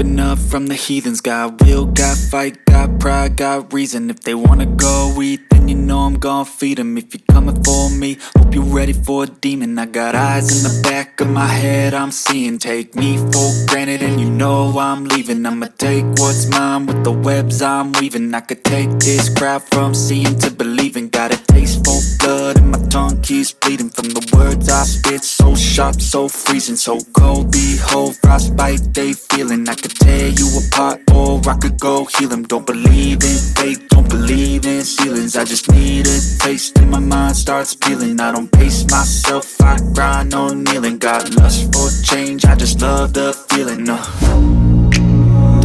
enough from the heathens. Got will, got fight, got pride, got reason. If they wanna go eat, then you know I'm gon' feed them. If you're coming for me, hope you're ready for a demon. I got eyes in the back of my head, I'm seeing. Take me for granted and you know I'm leaving. I'ma take what's mine with the webs I'm weaving. I could take this crowd from seeing to believing. Got a taste for blood and my tongue keeps bleeding from the words I spit. So sharp, so freezing, so cold. Behold, frostbite they feeling. I could tear you apart or I could go heal them. Don't believe in fate, don't believe in ceilings. I just need a taste and my mind starts peeling. I don't pace myself, I grind on kneeling. Got lust for change, I just love the feeling.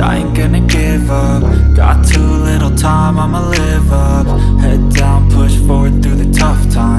I ain't gonna give up. Got too little time, I'ma live up. Head down, push forward through the tough times.